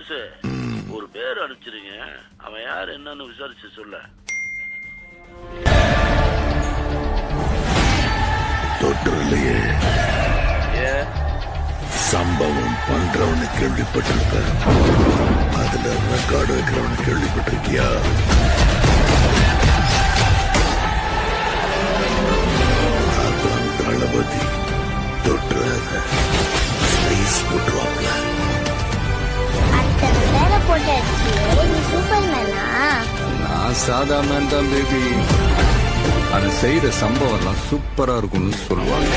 Police ஒரு பேர் அனுப்பிச்சிருங்க. அவன் யார் என்னன்னு விசாரிச்சு சொல்ல. தொற்றுலையே சம்பவம் பண்றவனு கேள்விப்பட்டிருக்க, அதுல ரெக்கார்டு வைக்கிறவனு கேள்விப்பட்டிருக்கியா? அதான் தளபதி. தொற்றாத ஸ்லைஸ் போட்டுருவாங்க. நான் சாதாரண தான் பேபி. அதை செய்யற சம்பவம் எல்லாம் சூப்பரா இருக்கும்னு சொல்லுவாங்க.